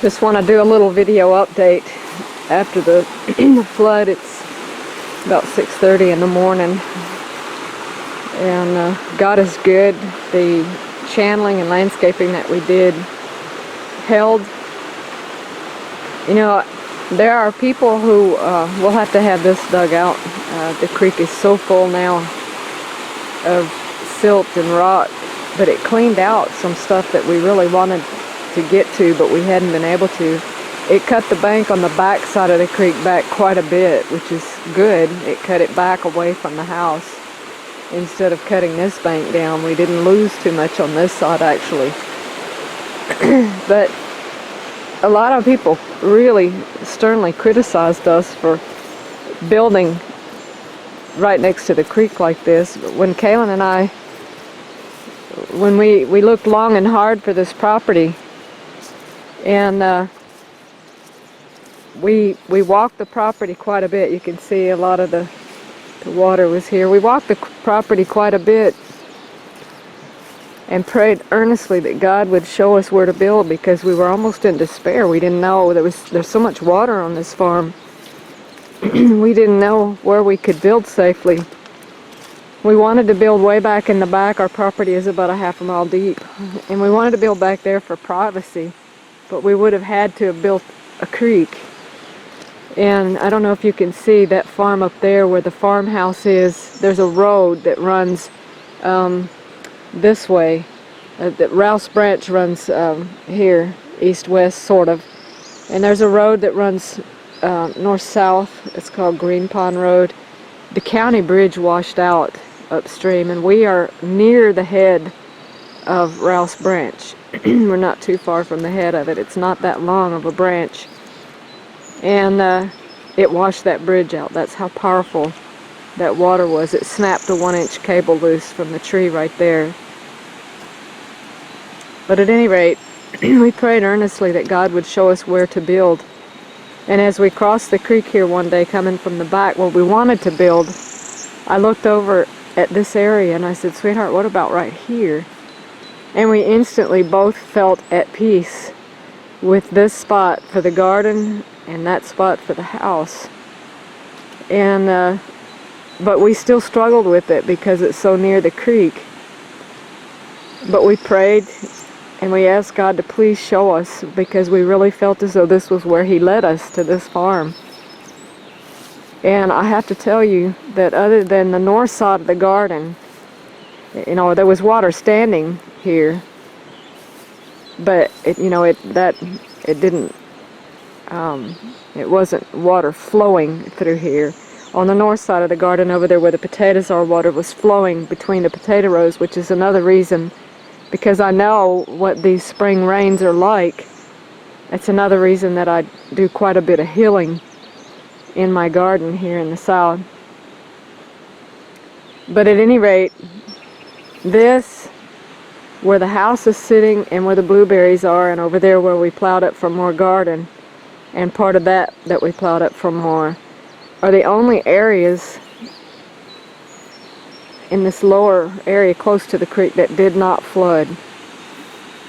Just want to do a little video update after the flood. It's about 6:30 in the morning, and God is good. The channeling and landscaping that we did held. You know, there are people who will have to have this dug out. The creek is so full now of silt and rock, but it cleaned out some stuff that we really wanted to get to, but we hadn't been able to. It cut the bank on the back side of the creek back quite a bit, which is good. It cut it back away from the house instead of cutting this bank down. We didn't lose too much on this side, actually. But a lot of people really sternly criticized us for building right next to the creek like this. But when Kaylin and I, when we looked long and hard for this property, and we walked the property quite a bit. You can see a lot of the water was here. We walked the property quite a bit and prayed earnestly that God would show us where to build, because we were almost in despair. We didn't know. There's so much water on this farm. We didn't know where we could build safely. We wanted to build way back in the back. Our property is about a half a mile deep, and we wanted to build back there for privacy, but we would have had to have built a creek. And I don't know if you can see that farm up there where the farmhouse is. There's a road that runs this way. That Rouse Branch runs here, east-west sort of. And there's a road that runs north-south. It's called Green Pond Road. The county bridge washed out upstream, and we are near the head of Rouse Branch. We're not too far from the head of it. It's not that long of a branch. And it washed that bridge out. That's how powerful that water was. It snapped a 1-inch cable loose from the tree right there. But at any rate, we prayed earnestly that God would show us where to build. And as we crossed the creek here one day coming from the back where we wanted to build, I looked over at this area and I said, "Sweetheart, what about right here?" And we instantly both felt at peace with this spot for the garden and that spot for the house. And but we still struggled with it because it's so near the creek. But we prayed and we asked God to please show us, because we really felt as though this was where He led us, to this farm. And I have to tell you that other than the north side of the garden, you know, there was water standing here, but it wasn't water flowing through here. On the north side of the garden over there where the potatoes are, water was flowing between the potato rows, which is another reason, because I know what these spring rains are like. It's another reason that I do quite a bit of healing in my garden here in the south. But at any rate, this, where the house is sitting and where the blueberries are, and over there where we plowed up for more garden, and part of that we plowed up for more, are the only areas in this lower area close to the creek that did not flood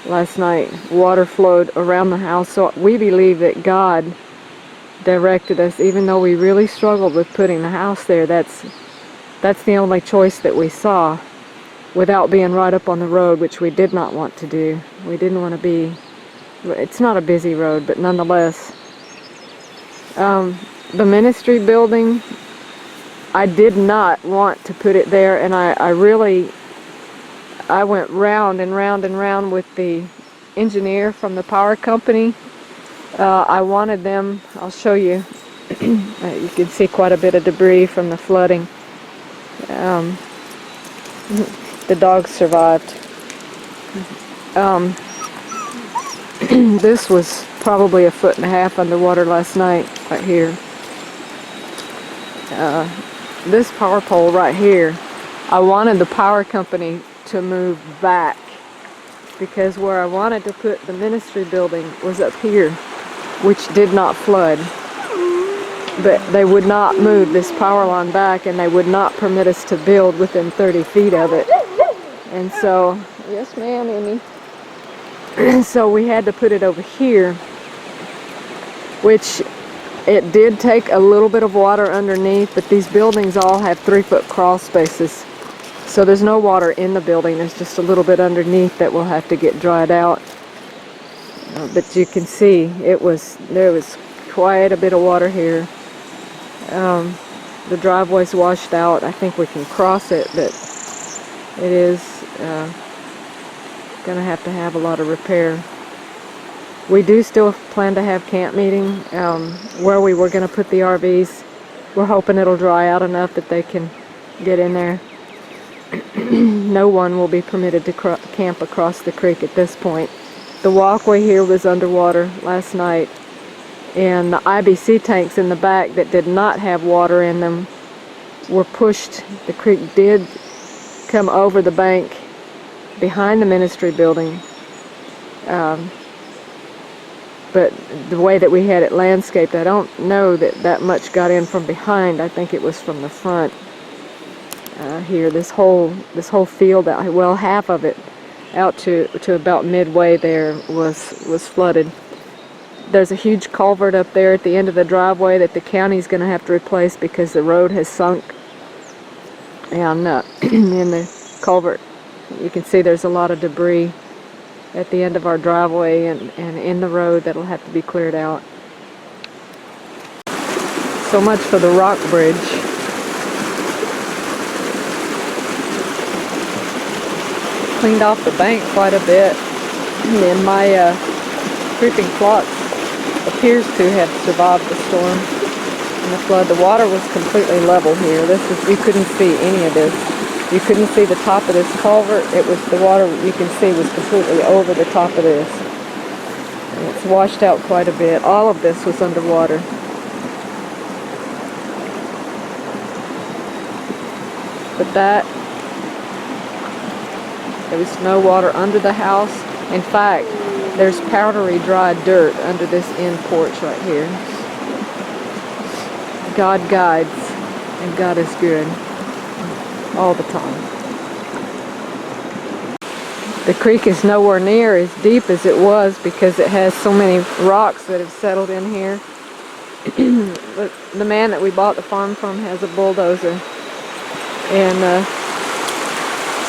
last night. Water flowed around the house, so we believe that God directed us, even though we really struggled with putting the house there. That's the only choice that we saw, without being right up on the road, which we did not want to do. We didn't want to be, it's not a busy road, but nonetheless. The ministry building, I did not want to put it there, and I went round and round and round with the engineer from the power company. I wanted them, I'll show you, you can see quite a bit of debris from the flooding. The dogs survived. This was probably 1.5 feet underwater last night, right here. This power pole right here, I wanted the power company to move back, because where I wanted to put the ministry building was up here, which did not flood. But they would not move this power line back, and they would not permit us to build within 30 feet of it. And so, yes ma'am, Emmy. So we had to put it over here. which it did take a little bit of water underneath, but these buildings all have 3-foot crawl spaces. So there's no water in the building, there's just a little bit underneath that will have to get dried out. But you can see there was quite a bit of water here. The driveway's washed out. I think we can cross it, but it is going to have a lot of repair. We do still plan to have camp meeting where we were going to put the RVs. We're hoping it'll dry out enough that they can get in there. No one will be permitted to camp across the creek at this point. The walkway here was underwater last night, and the IBC tanks in the back that did not have water in them were pushed. The creek did come over the bank behind the ministry building, but the way that we had it landscaped, I don't know that much got in from behind. I think it was from the front. Here, this whole field, well, half of it out to about midway there was flooded. There's a huge culvert up there at the end of the driveway that the county's going to have to replace because the road has sunk. And in the culvert, you can see there's a lot of debris at the end of our driveway and in the road that'll have to be cleared out. So much for the rock bridge. Cleaned off the bank quite a bit, and my creeping phlox appears to have survived the storm and the flood. The water was completely level here. You couldn't see any of this. You couldn't see the top of this culvert. It was the water you can see was completely over the top of this. And it's washed out quite a bit. All of this was underwater. But there was no water under the house. In fact, there's powdery dry dirt under this end porch right here. God guides, and God is good all the time. The creek is nowhere near as deep as it was because it has so many rocks that have settled in here. The man that we bought the farm from has a bulldozer, and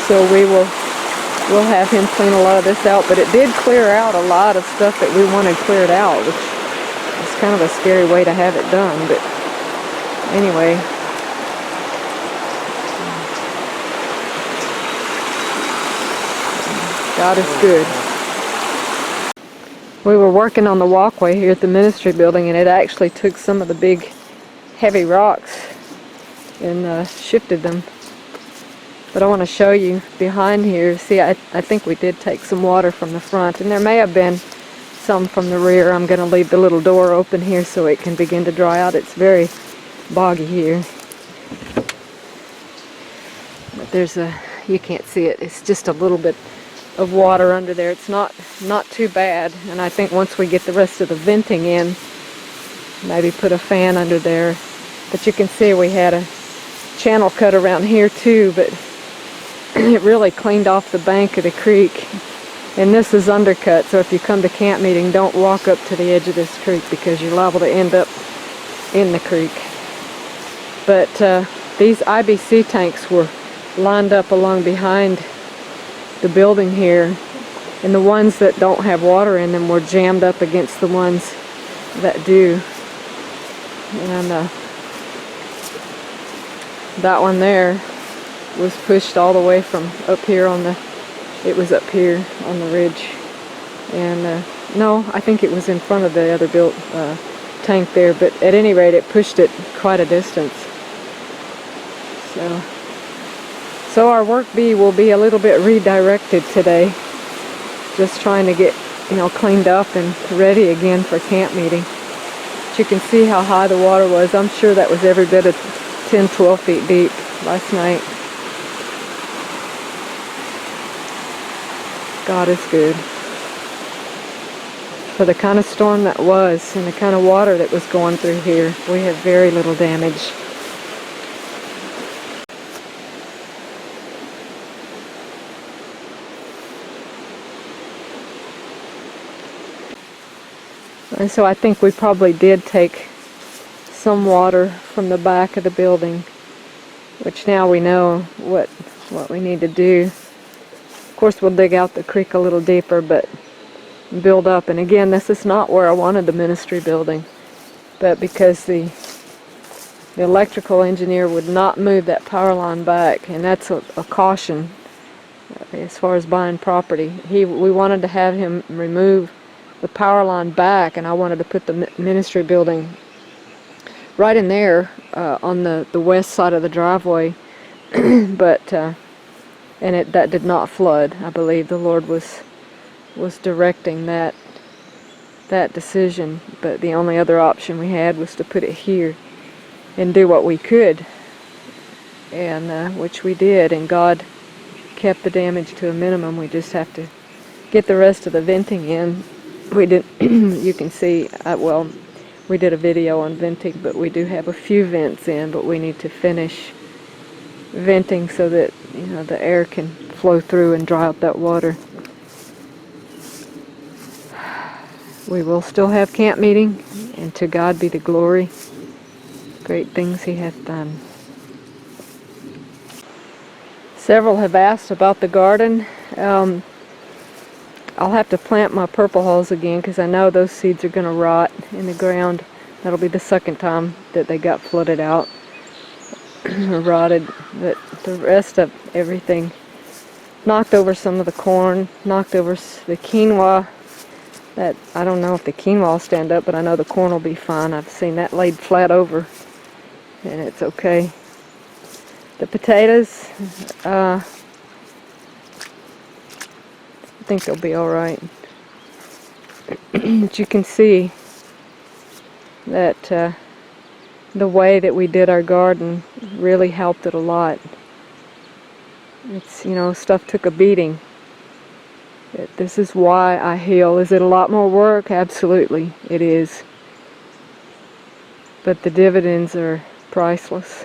so we'll have him clean a lot of this out. But it did clear out a lot of stuff that we wanted cleared out, which is kind of a scary way to have it done. But anyway, God is good. We were working on the walkway here at the ministry building, and it actually took some of the big heavy rocks and shifted them. But I want to show you behind here. See, I think we did take some water from the front, and there may have been some from the rear. I'm going to leave the little door open here so it can begin to dry out. It's very boggy here. But you can't see it. It's just a little bit of water under there. It's not too bad, and I think once we get the rest of the venting in, maybe put a fan under there. But you can see we had a channel cut around here too, but it really cleaned off the bank of the creek. And this is undercut, so if you come to camp meeting, don't walk up to the edge of this creek because you're liable to end up in the creek. But these IBC tanks were lined up along behind the building here, and the ones that don't have water in them were jammed up against the ones that do. And that one there was pushed all the way from up here it was up here on the ridge. And no, I think it was in front of the other tank there, but at any rate it pushed it quite a distance. So our work bee will be a little bit redirected today, just trying to get cleaned up and ready again for camp meeting. But you can see how high the water was. I'm sure that was every bit of 10-12 feet deep last night. God is good. For the kind of storm that was and the kind of water that was going through here, we have very little damage. And so I think we probably did take some water from the back of the building, which now we know what we need to do. Of course, we'll dig out the creek a little deeper, but build up. And again, this is not where I wanted the ministry building, but because the electrical engineer would not move that power line back, and that's a caution as far as buying property. We wanted to have him remove the power line back, and I wanted to put the ministry building right in there on the west side of the driveway. But that did not flood. I believe the Lord was directing that decision, but the only other option we had was to put it here and do what we could, and which we did, and God kept the damage to a minimum. We just have to get the rest of the venting in. We did you can see, well, we did a video on venting, but we do have a few vents in, but we need to finish venting so that, you know, the air can flow through and dry out that water. We will still have camp meeting, and to God be the glory. Great things He hath done. Several have asked about the garden. I'll have to plant my purple hulls again because I know those seeds are going to rot in the ground. That'll be the second time that they got flooded out or rotted. But the rest of everything, knocked over some of the corn, knocked over the quinoa. That, I don't know if the quinoa will stand up, but I know the corn will be fine. I've seen that laid flat over, and it's okay. The potatoes, I think they'll be alright. But you can see that the way that we did our garden really helped it a lot. It's, you know, stuff took a beating. This is why I heal. Is it a lot more work? Absolutely, it is. But the dividends are priceless.